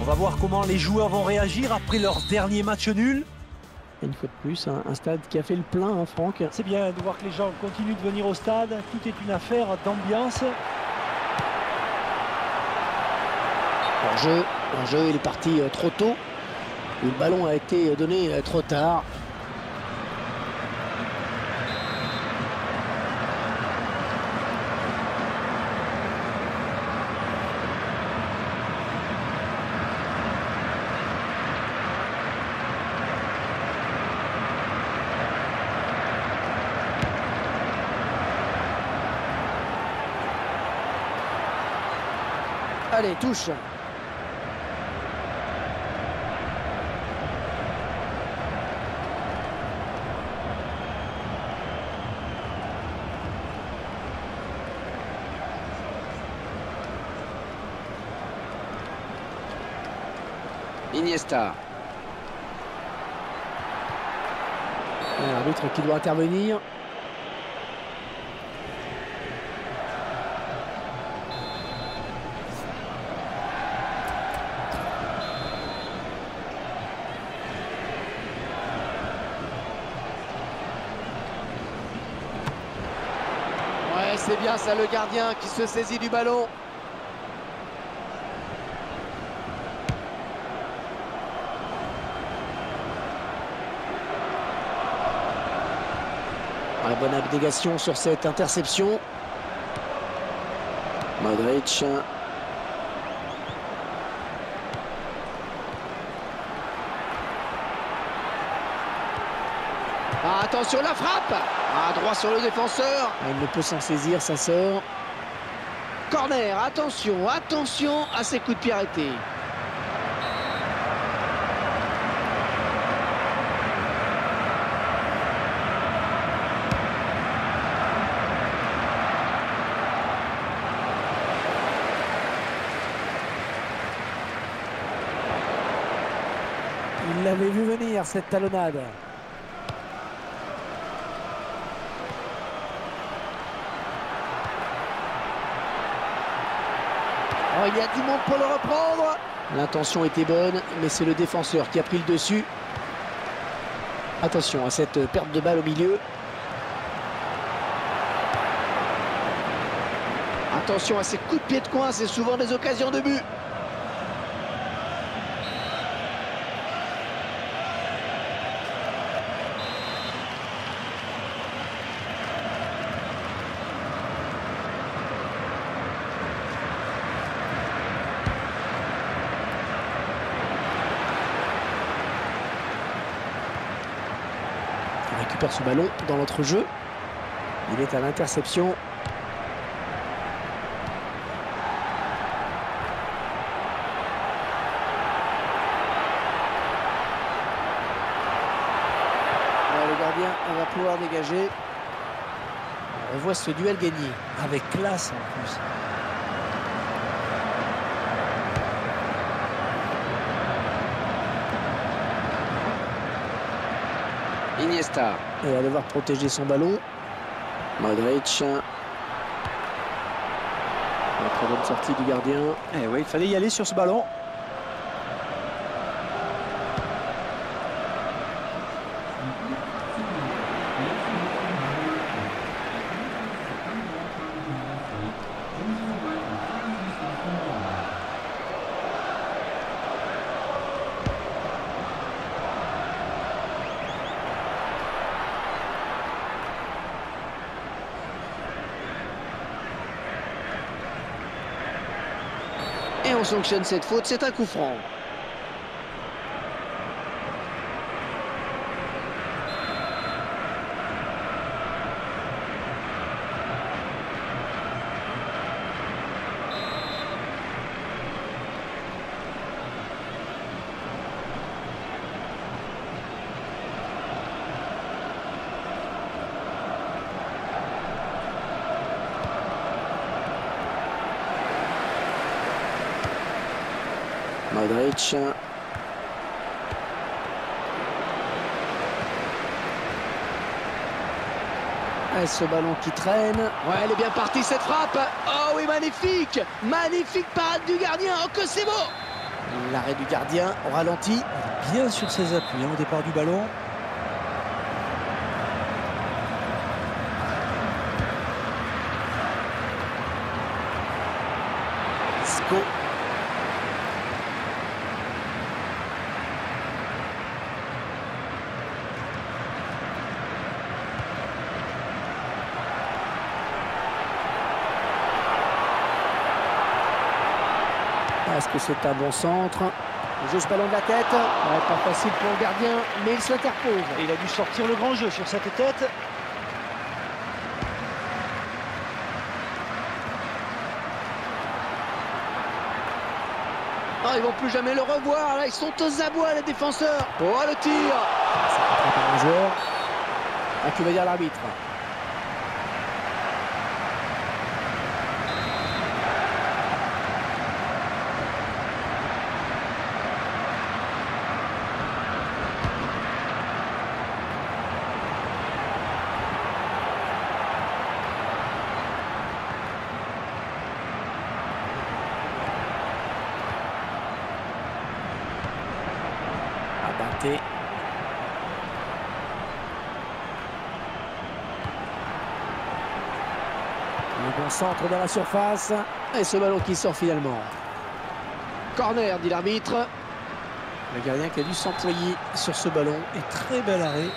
On va voir comment les joueurs vont réagir après leur dernier match nul. Une fois de plus, un stade qui a fait le plein, hein, Franck. C'est bien de voir que les gens continuent de venir au stade. Tout est une affaire d'ambiance. Hors-jeu, il est parti trop tôt. Le ballon a été donné trop tard. Allez, touche. Iniesta. L'arbitre qui doit intervenir. Ouais, c'est bien ça, le gardien qui se saisit du ballon. Ouais, bonne abnégation sur cette interception. Modric. Ah, attention, la frappe. Ah, droit sur le défenseur. Ah, il ne peut s'en saisir, ça sort. Corner, attention, attention à ces coups de pied arrêtés. Il l'avait vu venir, cette talonnade. Oh, il y a du monde pour le reprendre. L'intention était bonne, mais c'est le défenseur qui a pris le dessus. Attention à cette perte de balle au milieu. Attention à ces coups de pied de coin, c'est souvent des occasions de but. On récupère ce ballon dans notre jeu. Il est à l'interception. Le gardien va pouvoir dégager. On revoit ce duel gagné. Avec classe en plus. Iniesta. Et va devoir protéger son ballon. Modric. La très bonne sortie du gardien. Eh oui, il fallait y aller sur ce ballon. Et on sanctionne cette faute, c'est un coup franc. Modric. Et ce ballon qui traîne. Ouais, elle est bien partie cette frappe. Oh oui, magnifique. Magnifique parade du gardien. Oh que c'est beau. L'arrêt du gardien au ralenti. Bien sur ses appuis au départ du ballon. Isco. Est-ce que c'est un bon centre? Il joue ce ballon de la tête. Ouais, pas facile pour le gardien, mais il s'interpose. Et il a dû sortir le grand jeu sur cette tête. Ah, ils vont plus jamais le revoir. Là, ils sont aux abois, les défenseurs. Oh, le tir. C'est contré par un joueur. Ah, que va dire l'arbitre? Abaté. Le bon centre dans la surface. Et ce ballon qui sort finalement. Corner, dit l'arbitre. Le gardien qui a dû s'employer sur ce ballon. Et très bel arrêt.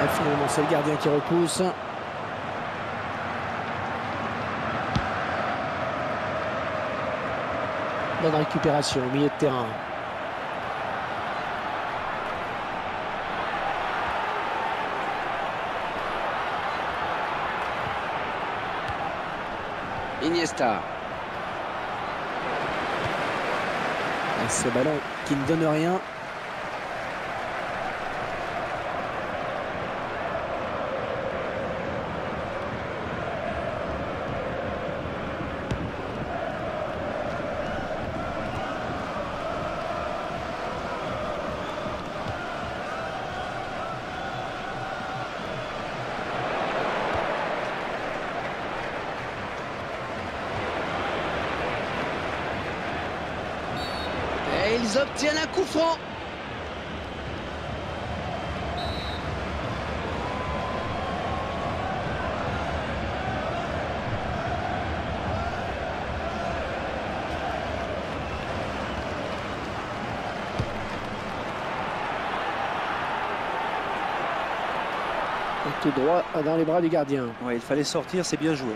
Et finalement, c'est le gardien qui repousse. Bonne récupération au milieu de terrain. Iniesta. Et ce ballon qui ne donne rien. Et ils obtiennent un coup franc. Et tout droit dans les bras du gardien. Ouais, il fallait sortir, c'est bien joué.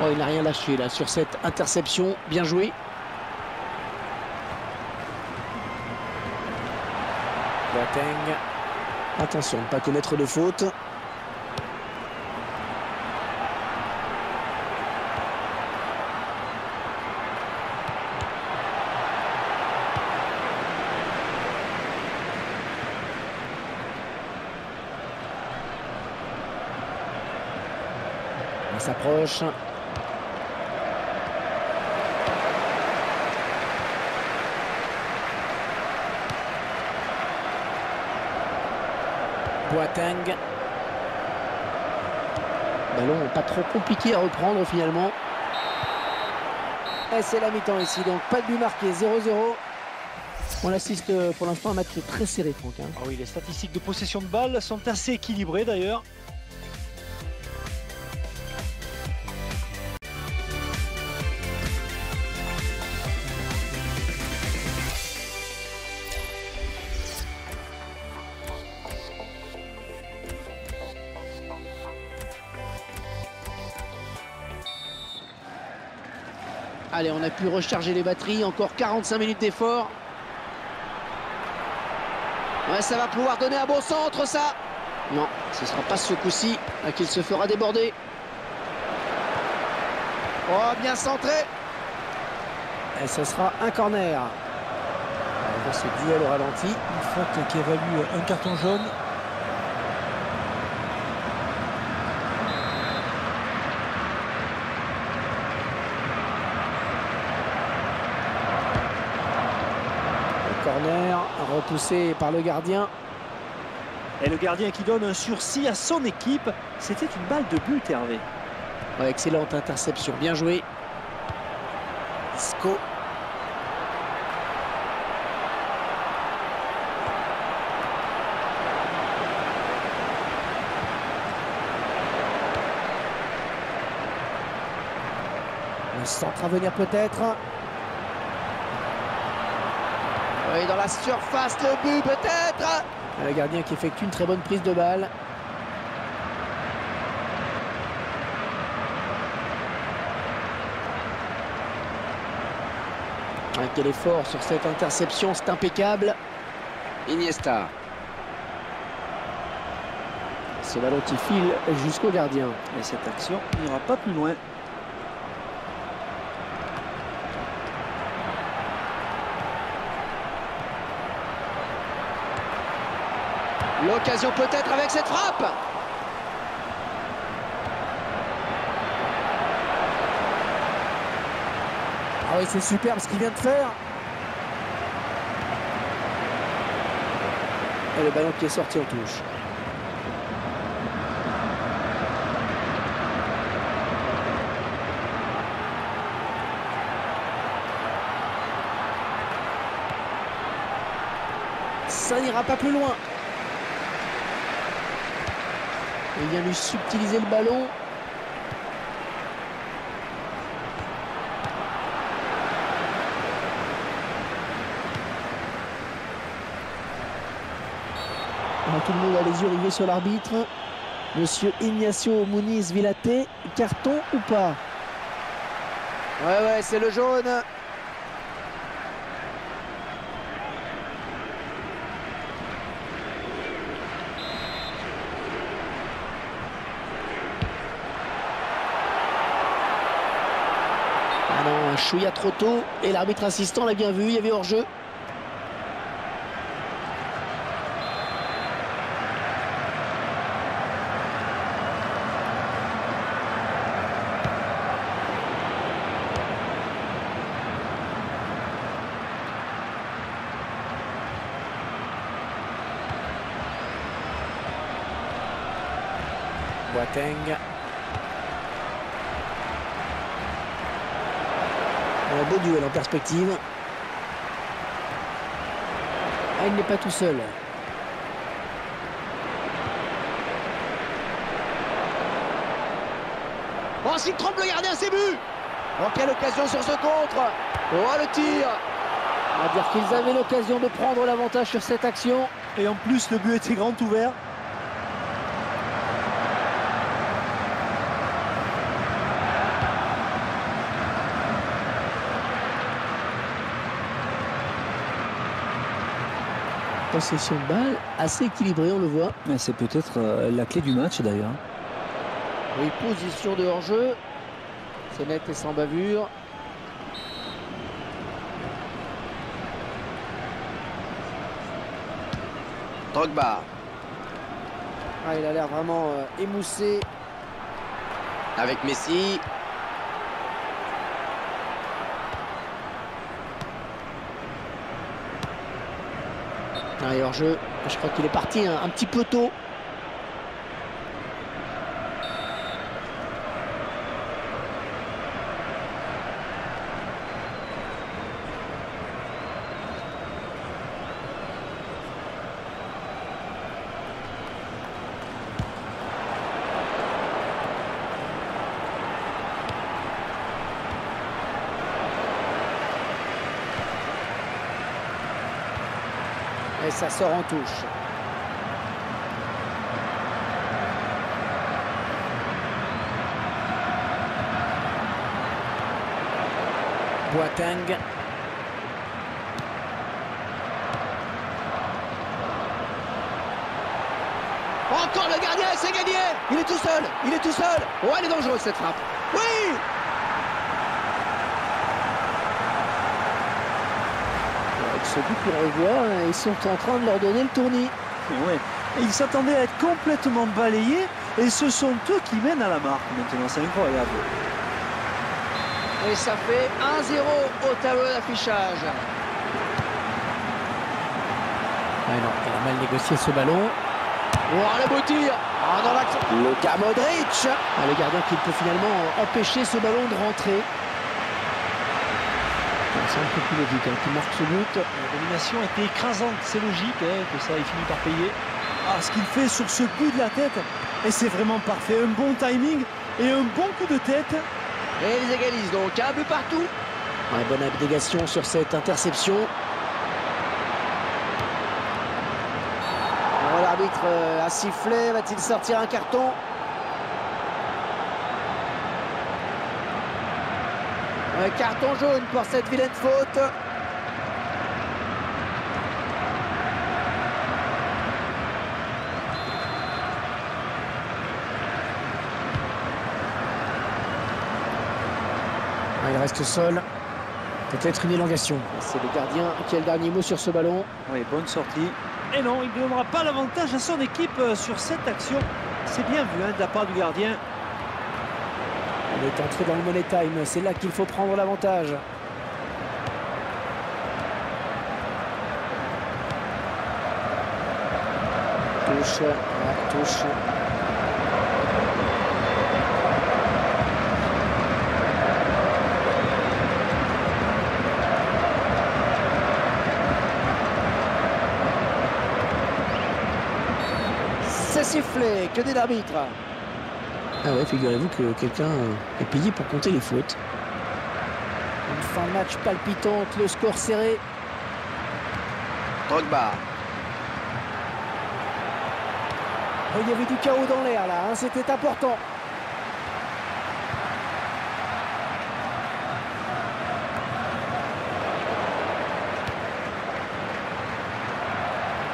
Oh, il n'a rien lâché là sur cette interception. Bien joué. Boateng. Attention de ne pas commettre de faute. Il s'approche. Boateng. Ballon pas trop compliqué à reprendre finalement. Et c'est la mi-temps ici, donc pas de but marqué, 0-0. On assiste pour l'instant à un match très serré, Franck. Ah oui, les statistiques de possession de balle sont assez équilibrées d'ailleurs. Allez, on a pu recharger les batteries. Encore 45 minutes d'effort. Ouais, ça va pouvoir donner un bon centre, ça. Non, ce ne sera pas ce coup-ci qu'il se fera déborder. Oh, bien centré. Et ce sera un corner. Dans ce duel au ralenti. Une faute qui évalue un carton jaune. Corner, repoussé par le gardien. Et le gardien qui donne un sursis à son équipe. C'était une balle de but, Hervé. Ouais, excellente interception, bien joué. Isco. Le centre à venir peut-être. Oui, dans la surface, le but peut-être. Le gardien qui effectue une très bonne prise de balle. Ah, quel effort sur cette interception, c'est impeccable. Iniesta. Ce ballon qui file jusqu'au gardien. Et cette action n'ira pas plus loin. L'occasion peut-être avec cette frappe. Ah oui, c'est superbe ce qu'il vient de faire. Et le ballon qui est sorti en touche. Ça n'ira pas plus loin. Il vient lui subtiliser le ballon. Alors, tout le monde a les yeux rivés sur l'arbitre. Monsieur Ignacio Muniz Villate, carton ou pas? Ouais, c'est le jaune. Ah non, un chouïa trop tôt. Et l'arbitre assistant l'a bien vu, il y avait hors-jeu. Boateng. Un beau duel en perspective. Ah, il n'est pas tout seul. Oh, s'il trompe le gardien, c'est but. Oh, quelle occasion sur ce contre. Oh, le tir. On va dire qu'ils avaient l'occasion de prendre l'avantage sur cette action. Et en plus, le but était grand ouvert. Possession de balle assez équilibrée, on le voit. C'est peut-être la clé du match d'ailleurs. Oui, position de hors-jeu. C'est net et sans bavure. Drogba. Ah, il a l'air vraiment émoussé. Avec Messi. Ah, et hors-jeu, je crois qu'il est parti un petit peu tôt. Et ça sort en touche. Boateng. Encore le gardien, c'est gagné. Il est tout seul, il est tout seul. Oh, elle est dangereuse cette frappe. Oui. Avec ce but qu'on revoit, ils sont en train de leur donner le tournis. Ouais. Et ils s'attendaient à être complètement balayés et ce sont eux qui mènent à la marque maintenant, c'est incroyable. Et ça fait 1-0 au tableau d'affichage. Ouais, non, il a mal négocié ce ballon. Oh, le beau tir. Ah, dans l'action. Luka Modric. Ah, le gardien qui peut finalement empêcher ce ballon de rentrer. C'est un peu plus logique qui marque ce but. La domination était écrasante, c'est logique que ça ait fini par payer. Ah, ce qu'il fait sur ce coup de la tête, et c'est vraiment parfait. Un bon timing et un bon coup de tête. Et ils égalisent donc un but partout. Ouais, bonne abnégation sur cette interception. Alors, l'arbitre a sifflé. Va-t-il sortir un carton? Un carton jaune pour cette vilaine faute. Il reste seul. Peut-être une élongation. C'est le gardien qui a le dernier mot sur ce ballon. Oui, bonne sortie. Et non, il ne donnera pas l'avantage à son équipe sur cette action. C'est bien vu de la part du gardien. On est entré dans le money time. C'est là qu'il faut prendre l'avantage. Touche. Touche. C'est sifflé, que dit l'arbitre? Ah ouais, figurez-vous que quelqu'un est payé pour compter les fautes. Une fin de match palpitante, le score serré. Drogba. Oh, il y avait du chaos dans l'air là, c'était important.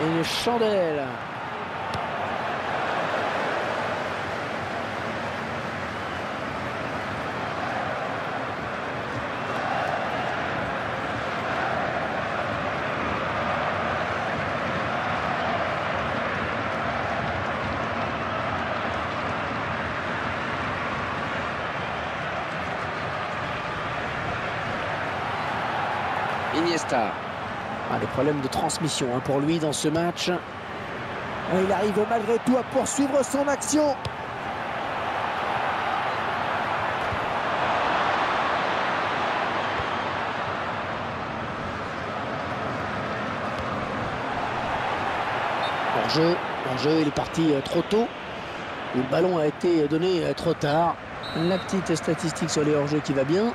Et une chandelle. Iniesta. Ah, des problèmes de transmission pour lui dans ce match. Et il arrive malgré tout à poursuivre son action. Hors-jeu, il est parti trop tôt. Le ballon a été donné trop tard. La petite statistique sur les hors-jeux qui va bien.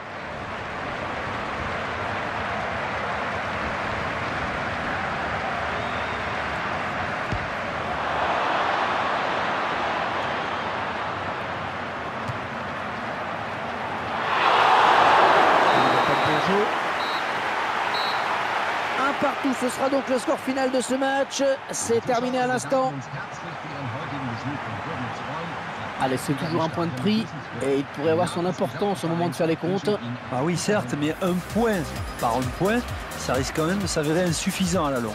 Un partout, ce sera donc le score final de ce match. C'est terminé à l'instant. Allez, c'est toujours un point de prix et il pourrait avoir son importance au moment de faire les comptes. Ah oui, certes, mais un point par un point, ça risque quand même de s'avérer insuffisant à la longue.